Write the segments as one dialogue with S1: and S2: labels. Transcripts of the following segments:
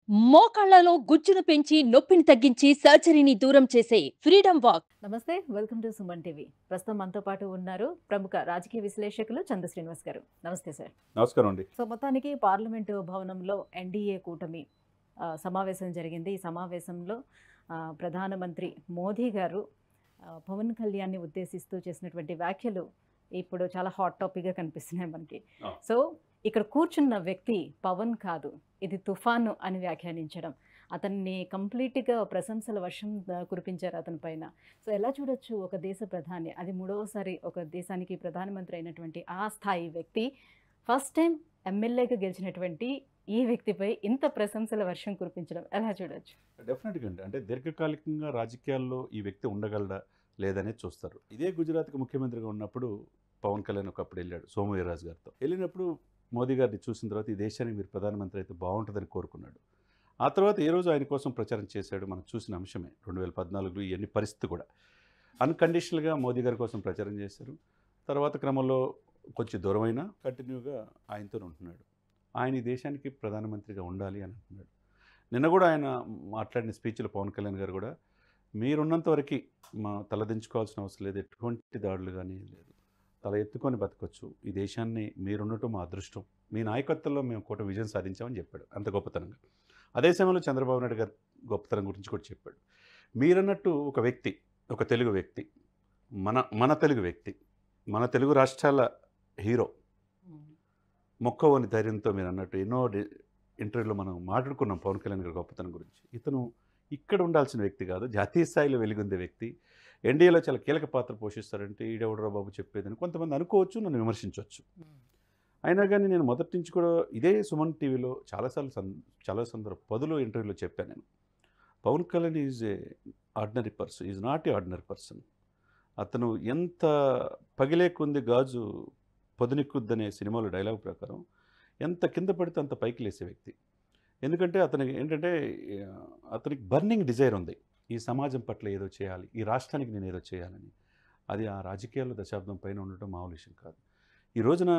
S1: మోకాళ్లలో గుజ్జును పెంచి నొప్పిని తగ్గించి సర్జరీని దూరం చేసే ఫ్రీడమ్ వాక్.
S2: నమస్తే, వెల్కమ్ టు సుమన్ టీవీ. ప్రస్తుతం మనతో పాటు ఉన్నారు ప్రముఖ రాజకీయ విశ్లేషకులు చంద్ర శ్రీనివాస్ గారు. నమస్తే సార్.
S3: నమస్కారం అండి.
S2: సో మొత్తానికి పార్లమెంటు భవనంలో ఎన్డీఏ కూటమి సమావేశం జరిగింది. ఈ సమావేశంలో ప్రధానమంత్రి మోదీ గారు పవన్ కళ్యాణ్ని ఉద్దేశిస్తూ చేసినటువంటి వ్యాఖ్యలు ఇప్పుడు చాలా హాట్ టాపిక్గా కనిపిస్తున్నాయి మనకి. సో ఇక్కడ కూర్చున్న వ్యక్తి పవన్ కాదు, ఇది తుఫాను అని వ్యాఖ్యానించడం, అతన్ని కంప్లీట్గా ప్రశంసల వర్షం కురిపించారు అతని పైన. సో ఎలా చూడొచ్చు, ఒక దేశ ప్రధాని, అది మూడవసారి ఒక దేశానికి ప్రధానమంత్రి అయినటువంటి ఆ స్థాయి వ్యక్తి, ఫస్ట్ టైం ఎమ్మెల్యేగా గెలిచినటువంటి ఈ వ్యక్తిపై ఇంత ప్రశంసల వర్షం కురిపించడం ఎలా చూడొచ్చు?
S3: డెఫినెట్గా అండి. అంటే దీర్ఘకాలికంగా రాజకీయాల్లో ఈ వ్యక్తి ఉండగలడా లేదనేది చూస్తారు. ఇదే గుజరాత్కి ముఖ్యమంత్రిగా ఉన్నప్పుడు పవన్ కళ్యాణ్ ఒకప్పుడు వెళ్ళాడు సోమవీర్రాజు గారితో. వెళ్ళినప్పుడు మోదీ గారిని చూసిన తర్వాత ఈ దేశానికి మీరు ప్రధానమంత్రి అయితే బాగుంటుందని కోరుకున్నాడు. ఆ తర్వాత ఏ రోజు ఆయన కోసం ప్రచారం చేశాడు మనం చూసిన అంశమే. 2014లో ఇవన్నీ పరిస్థితి కూడా అన్కండిషనల్గా మోదీ గారి కోసం ప్రచారం చేశారు. తర్వాత క్రమంలో కొంచెం దూరమైనా కంటిన్యూగా ఆయనతో ఉంటున్నాడు. ఆయన ఈ దేశానికి ప్రధానమంత్రిగా ఉండాలి అని అంటున్నాడు. నిన్న కూడా ఆయన మాట్లాడిన స్పీచ్లో పవన్ కళ్యాణ్ గారు కూడా మీరున్నంత వరకు మా తలదించుకోవాల్సిన అవసరం లేదు, ఎటువంటి దాడులు కానీ లేదు, తల ఎత్తుకొని బతకొచ్చు, ఈ దేశాన్ని మీరున్నట్టు మా అదృష్టం, మీ నాయకత్వంలో మేము కూటమి విజయం సాధించామని చెప్పాడు అంత గొప్పతనంగా. అదే సమయంలో చంద్రబాబు నాయుడు గారి గొప్పతనం గురించి కూడా చెప్పాడు. మీరన్నట్టు ఒక వ్యక్తి, ఒక తెలుగు వ్యక్తి, మన తెలుగు వ్యక్తి, మన తెలుగు రాష్ట్రాల హీరో, మొక్కవని ధైర్యంతో మీరు అన్నట్టు ఎన్నో ఇంటర్వ్యూలో మనం మాట్లాడుకున్నాం పవన్ కళ్యాణ్ గారి గొప్పతనం గురించి. ఇతను ఇక్కడ ఉండాల్సిన వ్యక్తి కాదు, జాతీయ స్థాయిలో వెలుగొందే వ్యక్తి, ఎన్డీఏలో చాలా కీలక పాత్ర పోషిస్తారంటే ఈడెవడరా బాబు చెప్పేదని కొంతమంది అనుకోవచ్చు, నన్ను విమర్శించవచ్చు. అయినా కానీ నేను మొదటి నుంచి కూడా ఇదే సుమన్ టీవీలో చాలా పదులు ఇంటర్వ్యూలో చెప్పాను నేను. Pawan Kalyan is a ordinary person, is not a ordinary person. అతను ఎంత పగిలే కొంది గాజు పొదునెక్కుద్దనే సినిమాలో డైలాగ్ ప్రకారం ఎంత కింద పడితే అంత పైకి లేసే వ్యక్తి. ఎందుకంటే అతనికి ఏంటంటే అతనికి బర్నింగ్ డిజైర్ ఉంది, ఈ సమాజం పట్ల ఏదో చేయాలి, ఈ రాష్ట్రానికి నేను ఏదో చేయాలని. అది ఆ రాజకీయాల్లో దశాబ్దం పైన ఉండటం మామూలు విషయం కాదు. ఈ రోజున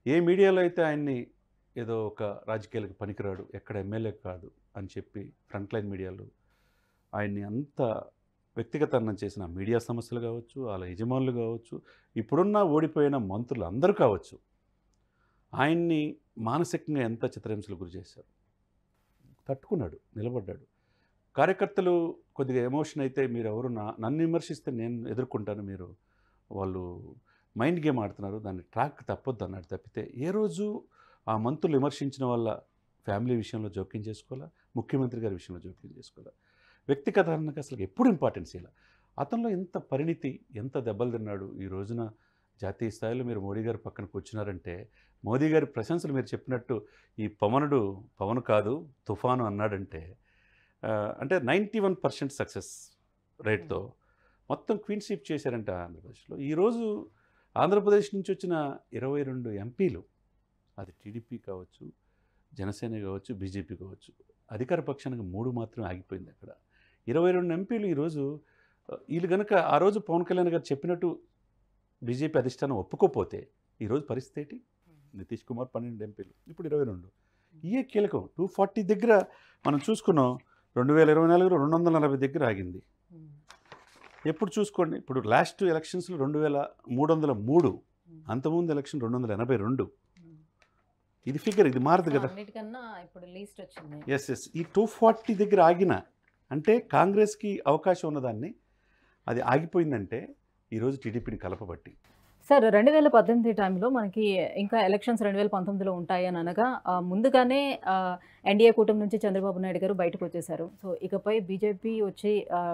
S3: ఏ మీడియాలో అయితే ఆయన్ని ఏదో ఒక రాజకీయాలకు పనికిరాడు, ఎక్కడ ఎమ్మెల్యే కాదు అని చెప్పి ఫ్రంట్ లైన్ మీడియాలో ఆయన్ని అంత వ్యక్తిగతనం చేసిన మీడియా సమస్యలు కావచ్చు, వాళ్ళ యజమానులు కావచ్చు, ఇప్పుడున్న ఓడిపోయిన మంత్రులు అందరూ కావచ్చు, ఆయన్ని మానసికంగా ఎంత చిత్రహింసలు గురి చేశారు. తట్టుకున్నాడు, నిలబడ్డాడు. కార్యకర్తలు కొద్దిగా ఎమోషన్ అయితే మీరు ఎవరు నన్ను విమర్శిస్తే నేను ఎదుర్కొంటాను, మీరు వాళ్ళు మైండ్ గేమ్ ఆడుతున్నారు, దాన్ని ట్రాక్ తప్పొద్దు అన్నాడు తప్పితే ఏ రోజు ఆ మంత్రులు విమర్శించిన వల్ల ఫ్యామిలీ విషయంలో జోక్యం చేసుకోవాలా, ముఖ్యమంత్రి గారి విషయంలో జోక్యం చేసుకోవాలా, వ్యక్తిగతానికి అసలు ఎప్పుడు ఇంపార్టెన్స్ ఇలా. అతనిలో ఎంత పరిణితి, ఎంత దెబ్బలు తిన్నాడు. ఈ రోజున జాతీయ స్థాయిలో మీరు మోడీ గారి పక్కన కూర్చున్నారంటే, మోదీ గారి ప్రశంసలు మీరు చెప్పినట్టు ఈ పవన్ కాదు తుఫాను అన్నాడంటే, అంటే 91% సక్సెస్ రేట్తో మొత్తం క్వీన్ స్వీప్ చేశారంట ఆంధ్రప్రదేశ్లో. ఈరోజు ఆంధ్రప్రదేశ్ నుంచి వచ్చిన 22 ఎంపీలు, అది టీడీపీ కావచ్చు, జనసేన కావచ్చు, బీజేపీ కావచ్చు, అధికార పక్షానికి 3 మాత్రం ఆగిపోయింది అక్కడ. 22 ఎంపీలు ఈరోజు వీళ్ళు కనుక ఆ రోజు పవన్ కళ్యాణ్ గారు చెప్పినట్టు బీజేపీ అధిష్టానం ఒప్పుకోపోతే ఈరోజు పరిస్థితి ఏంటి? నితీష్ కుమార్ 12 ఎంపీలు, ఇప్పుడు 22. ఇయే కీలకం. 240 దగ్గర మనం చూసుకున్నాం. 2024లో 240 దగ్గర ఆగింది. ఎప్పుడు చూసుకోండి, ఇప్పుడు లాస్ట్ ఎలక్షన్స్లో 2303, అంతకుముందు ఎలక్షన్ 282. ఇది ఫిగర్, ఇది మారదు కదా. ఎస్ ఈ 240 దగ్గర ఆగిన అంటే కాంగ్రెస్కి అవకాశం ఉన్నదాన్ని అది ఆగిపోయిందంటే ఈరోజు టీడీపీని కలపబట్టి.
S2: సార్, 2018 టైంలో మనకి ఇంకా ఎలక్షన్స్ 2019లో ఉంటాయని అనగా ముందుగానే ఎన్డీఏ కూటమి నుంచి చంద్రబాబు నాయుడు గారు బయటకు వచ్చేశారు. సో ఇకపై బీజేపీ వచ్చి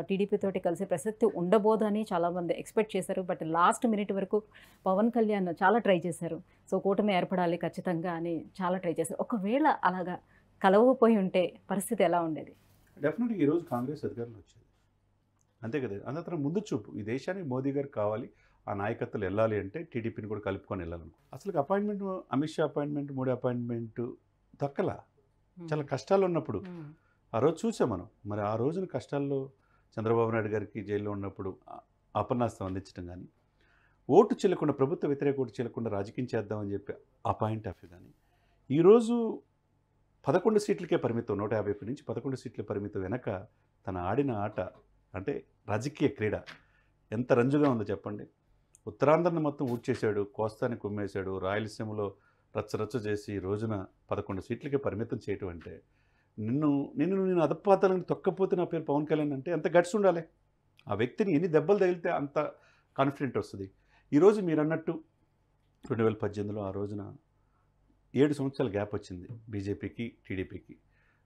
S2: టీడీపీ తోటి కలిసే ప్రసక్తి ఉండబోదని చాలామంది ఎక్స్పెక్ట్ చేశారు. బట్ లాస్ట్ మినిట్ వరకు పవన్ కళ్యాణ్ చాలా ట్రై చేశారు. సో కూటమి ఏర్పడాలి ఖచ్చితంగా అని చాలా ట్రై చేశారు. ఒకవేళ అలాగా కలవపోయి ఉంటే పరిస్థితి ఎలా ఉండేది?
S3: డెఫినెట్గా ఈరోజు కాంగ్రెస్ అధికారంలో వచ్చేది, అంతే కదా. అంత ముందు చూపు, ఈ దేశానికి మోదీ గారు కావాలి, ఆ నాయకత్వాలు వెళ్ళాలి అంటే టీడీపీని కూడా కలుపుకొని వెళ్ళాలనుకో. అసలు appointment, Amit Shah appointment, Modi appointment దక్కలా. చాలా కష్టాలు ఉన్నప్పుడు ఆ రోజు చూసాం మనం. మరి ఆ రోజున కష్టాల్లో చంద్రబాబు నాయుడు గారికి జైల్లో ఉన్నప్పుడు అపన్నాస్తం అందించడం కానీ, ఓటు చెల్లకుండా, ప్రభుత్వ వ్యతిరేక ఓటు చెల్లకుండా రాజకీయం చేద్దామని చెప్పి ఆ పాయింట్ ఆఫ్ వ్యూ కానీ, ఈరోజు 11 సీట్లకే పరిమితం, 151 నుంచి 11 సీట్ల పరిమితం వెనక తన ఆడిన ఆట అంటే రాజకీయ క్రీడ ఎంత రంజుగా ఉందో చెప్పండి. ఉత్తరాంధ్రను మొత్తం ఊడ్చేశాడు, కోస్తాని కుమ్మేశాడు, రాయలసీమలో రచ్చరచ్చ చేసి ఈ రోజున 11 సీట్లకే పరిమితం చేయటం అంటే నేను అధపాతాలను తొక్కపోతే నా పేరు పవన్ కళ్యాణ్ అంటే ఎంత గట్స్ ఉండాలి. ఆ వ్యక్తిని ఎన్ని దెబ్బలు తగిలితే అంత కాన్ఫిడెంట్ వస్తుంది. ఈరోజు మీరు అన్నట్టు 2018లో ఆ రోజున 7 సంవత్సరాల గ్యాప్ వచ్చింది బీజేపీకి, టీడీపీకి.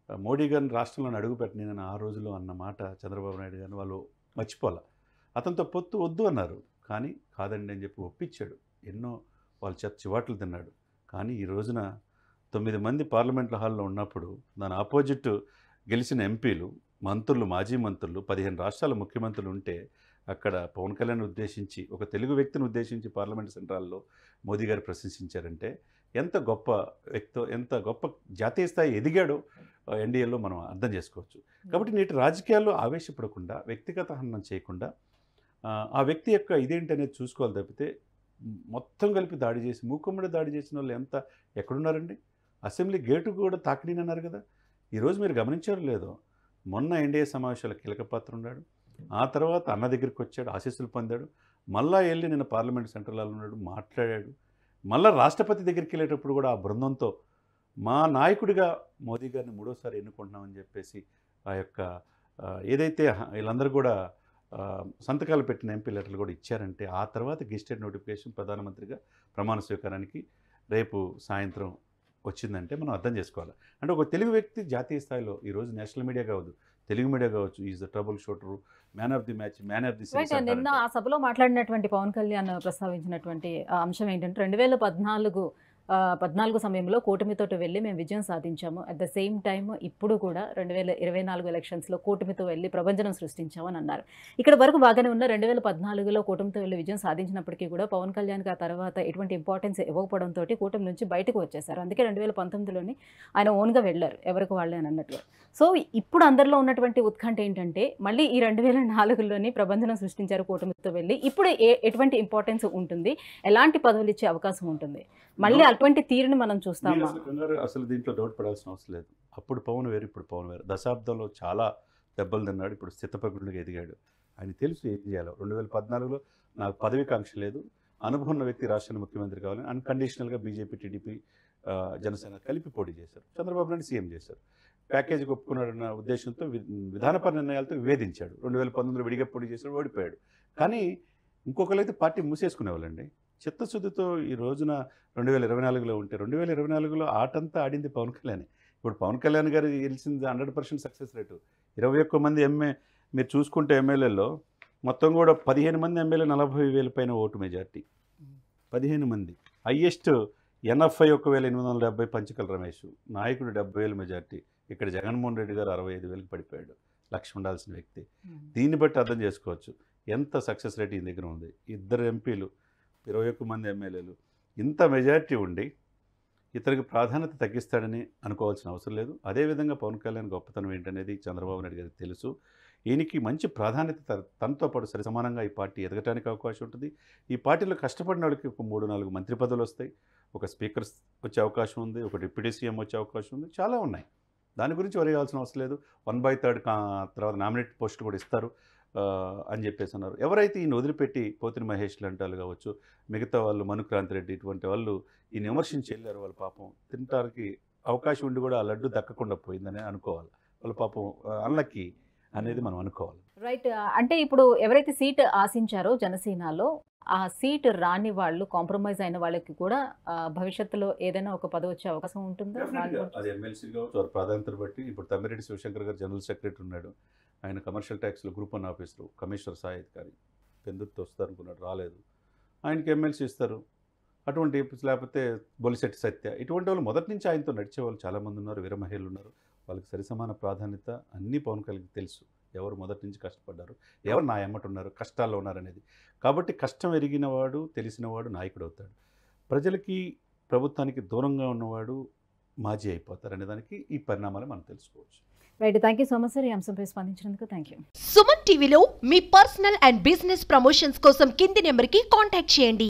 S3: మోడీ గారిని రాష్ట్రంలో అడుగుపెట్టని నేను ఆ రోజులో అన్న మాట చంద్రబాబు నాయుడు గారిని వాళ్ళు మర్చిపోలే. అతనితో పొత్తు వద్దు అన్నారు, కానీ కాదండి అని చెప్పి ఒప్పించాడు. ఎన్నో వాళ్ళ చేత చివాట్లు తిన్నాడు. కానీ ఈ రోజున 9 మంది పార్లమెంట్ల హాల్లో ఉన్నప్పుడు దాని ఆపోజిట్ గెలిచిన ఎంపీలు, మంత్రులు, మాజీ మంత్రులు, 15 రాష్ట్రాల ముఖ్యమంత్రులు ఉంటే అక్కడ పవన్ కళ్యాణ్ ఉద్దేశించి ఒక తెలుగు వ్యక్తిని ఉద్దేశించి పార్లమెంట్ సెంట్రల్లో మోదీ గారు ప్రశంసించారంటే ఎంత గొప్ప వ్యక్తో, ఎంత గొప్ప జాతీయ స్థాయి ఎదిగాడో ఎన్డీఏలో మనం అర్థం చేసుకోవచ్చు. కాబట్టి నేటి రాజకీయాల్లో ఆవేశపడకుండా, వ్యక్తిగత హననం చేయకుండా ఆ వ్యక్తి యొక్క ఇదేంటి అనేది చూసుకోవాలి తప్పితే మొత్తం కలిపి దాడి చేసి మూకుమ్మడి దాడి చేసిన వాళ్ళు ఎక్కడున్నారండి? అసెంబ్లీ గేటు కూడా తాకిడీనన్నారు కదా. ఈరోజు మీరు గమనించారో లేదో, మొన్న ఎన్డీఏ సమావేశాల కీలక పాత్ర ఉన్నాడు. ఆ తర్వాత అన్న దగ్గరికి వచ్చాడు, ఆశీస్సులు పొందాడు. మళ్ళా వెళ్ళి నిన్న పార్లమెంట్ సెంట్రల్లో ఉన్నాడు, మాట్లాడాడు. మళ్ళీ రాష్ట్రపతి దగ్గరికి వెళ్ళేటప్పుడు కూడా ఆ బృందంతో మా నాయకుడిగా మోదీ గారిని 3వ సారి ఎన్నుకుంటున్నామని చెప్పేసి ఆ యొక్క ఏదైతే వీళ్ళందరూ కూడా సంతకాలు పెట్టిన ఎంపీ లెటర్లు కూడా ఇచ్చారంటే ఆ తర్వాత గెజిటెడ్ నోటిఫికేషన్ ప్రధానమంత్రిగా ప్రమాణ స్వీకారానికి రేపు సాయంత్రం వచ్చిందంటే మనం అర్థం చేసుకోవాలి. అంటే ఒక తెలుగు వ్యక్తి జాతీయ స్థాయిలో ఈరోజు నేషనల్ మీడియా కావచ్చు, తెలుగు మీడియా కావచ్చు, is the trouble shooter, man of the match, man of the series.
S2: నిన్న ఆ సభలో మాట్లాడినటువంటి పవన్ కళ్యాణ్ ప్రస్తావించినటువంటి అంశం ఏంటంటే 2014 సమయంలో కూటమితో వెళ్ళి మేము విజయం సాధించాము. అట్ ద సేమ్ టైం ఇప్పుడు కూడా 2024 ఎలక్షన్స్లో కూటమితో వెళ్ళి ప్రభంజనం సృష్టించామని అన్నారు. ఇక్కడ వరకు బాగానే ఉన్న 2014లో కూటమితో వెళ్ళి విజయం సాధించినప్పటికీ కూడా పవన్ కళ్యాణ్కి ఆ తర్వాత ఎటువంటి ఇంపార్టెన్స్ ఇవ్వకపోవడంతో కూటమి నుంచి బయటకు వచ్చేసారు. అందుకే 2019లోని ఆయన ఓన్గా వెళ్ళారు, ఎవరికి వాళ్ళే అని అన్నట్టుగా. సో ఇప్పుడు అందరిలో ఉన్నటువంటి ఉత్కంఠ ఏంటంటే మళ్ళీ ఈ 2004లోని ప్రభంజనం సృష్టించారు కూటమితో వెళ్ళి. ఇప్పుడు ఎటువంటి ఇంపార్టెన్స్ ఉంటుంది, ఎలాంటి పదవులు ఇచ్చే అవకాశం ఉంటుంది, మళ్ళీ అటువంటి తీరుని మనం చూస్తాము.
S3: అసలు దీంట్లో డౌట్ పడాల్సిన అవసరం లేదు. అప్పుడు పవన్ వేరు, ఇప్పుడు పవన్ వేరు. దశాబ్దంలో చాలా దెబ్బలు తిన్నాడు, ఇప్పుడు స్థితప్రజ్ఞుడిగా ఎదిగాడు. ఆయన తెలుసు ఏం చేయాలో. 2014లో నాకు పదవికాంక్ష లేదు, అనుభవం ఉన్న వ్యక్తి రాష్ట్రానికి ముఖ్యమంత్రి కావాలని అన్కండిషనల్గా బీజేపీ, టీడీపీ, జనసేన కలిపి పోటీ చేశారు. చంద్రబాబు నాయుడు సీఎం చేశారు. ప్యాకేజీకి ఒప్పుకున్నాడన్న ఉద్దేశంతో విధానపర నిర్ణయాలతో విభేదించాడు. 2019లో విడిగా పోటీ చేశాడు, ఓడిపోయాడు. కానీ ఇంకొకరైతే పార్టీ మూసేసుకునేవాళ్ళండి. చిత్తశుద్ధితో ఈ రోజున 2024లో ఉంటే 2024లో ఆటంతా ఆడింది పవన్ కళ్యాణ్. ఇప్పుడు పవన్ కళ్యాణ్ గారు గెలిచింది 100% సక్సెస్ రేటు. 21 మంది మీరు చూసుకుంటే ఎమ్మెల్యేలో మొత్తం కూడా 15 మంది ఎమ్మెల్యే 40,000 పైన ఓటు మెజార్టీ. 15 మంది. హయ్యెస్ట్ 81,870 పంచకల రమేష్, నాయకుడు 70,000 మెజార్టీ. ఇక్కడ జగన్మోహన్ రెడ్డి గారు 65,000కి పడిపోయాడు, లక్ష ఉండాల్సిన వ్యక్తి. దీన్ని బట్టి అర్థం చేసుకోవచ్చు ఎంత సక్సెస్ రేట్ ఈ దగ్గర ఉంది. 2 ఎంపీలు, 21 మంది ఎమ్మెల్యేలు, ఇంత మెజారిటీ ఉండి ఇతనికి ప్రాధాన్యత తగ్గిస్తాడని అనుకోవాల్సిన అవసరం లేదు. అదేవిధంగా పవన్ కళ్యాణ్ గొప్పతనం ఏంటనేది చంద్రబాబు నాయుడు గారికి తెలుసు. ఈయనకి మంచి ప్రాధాన్యత తనతో పాటు సరి సమానంగా ఈ పార్టీ ఎదగటానికి అవకాశం ఉంటుంది. ఈ పార్టీలో కష్టపడిన వాళ్ళకి ఒక 3-4 మంత్రి పదవులు వస్తాయి, ఒక స్పీకర్ వచ్చే అవకాశం ఉంది, ఒక డిప్యూటీ సీఎం వచ్చే అవకాశం ఉంది, చాలా ఉన్నాయి. దాని గురించి వరి కావాల్సిన అవసరం లేదు. 1/3 తర్వాత నామినేట్ పోస్టులు కూడా ఇస్తారు అని చెప్పేసి అన్నారు. ఎవరైతే ఈయన వదిలిపెట్టి పోతిని మహేష్ లాంటి వాళ్ళు కావచ్చు, మిగతా వాళ్ళు మనుక్రాంతి రెడ్డి ఇటువంటి వాళ్ళు ఈయన విమర్శించి వెళ్ళారు. వాళ్ళ పాపం తినడానికి అవకాశం ఉండి కూడా ఆ లడ్డు దక్కకుండా పోయిందని అనుకోవాలి. వాళ్ళ పాపం అన్లక్కీ అనేది మనం అనుకోవాలి.
S2: రైట్. అంటే ఇప్పుడు ఎవరైతే సీట్ ఆశించారో జనసేనలో ఆ సీట్ రాని వాళ్ళు, కాంప్రమైజ్ అయిన వాళ్ళకి కూడా భవిష్యత్తులో ఏదైనా ఒక పదవి వచ్చే అవకాశం ఉంటుందా?
S3: అది ఎమ్మెల్సీ కావచ్చు, వారి ప్రాధాన్యతను బట్టి. ఇప్పుడు తమ్మిరెడ్డి శివశంకర్ గారు జనరల్ సెక్రటరీ ఉన్నాడు. ఆయన కమర్షియల్ ట్యాక్స్లో గ్రూప్ 1 ఆఫీసరు, కమిషనర్ స్థాయి అధికారి. పెందుర్తి వస్తారనుకున్నాడు, రాలేదు. ఆయనకి ఎమ్మెల్సీ ఇస్తారు. అటువంటి లేకపోతే బొలిశెట్టి సత్య, ఇటువంటి వాళ్ళు మొదటి నుంచి ఆయనతో నడిచే వాళ్ళు చాలామంది ఉన్నారు. వీర మహిళలు ఉన్నారు. వాళ్ళకి సరిసమాన ప్రాధాన్యత అన్నీ పవన్ కళ్యాణ్కి తెలుసు. ఎవరు మొదటి నుంచి కష్టపడ్డారు, ఎవరు నా ఎమ్మట ఉన్నారు, కష్టాల్లో ఉన్నారనేది. కాబట్టి కష్టం ఎరిగినవాడు, తెలిసినవాడు నాయకుడు అవుతాడు. ప్రజలకి, ప్రభుత్వానికి దూరంగా ఉన్నవాడు మాజీ అయిపోతారు అనే దానికి ఈ పరిణామాలు మనం తెలుసుకోవచ్చు.
S2: Right. Thank you so much sir, ఈ అంశంపై స్పందించినందుకు థ్యాంక్ యూ.
S4: సుమన్ టీవీలో మీ పర్సనల్ అండ్ బిజినెస్ ప్రమోషన్స్ కోసం కింది నెంబర్కి కాంటాక్ట్ చేయండి.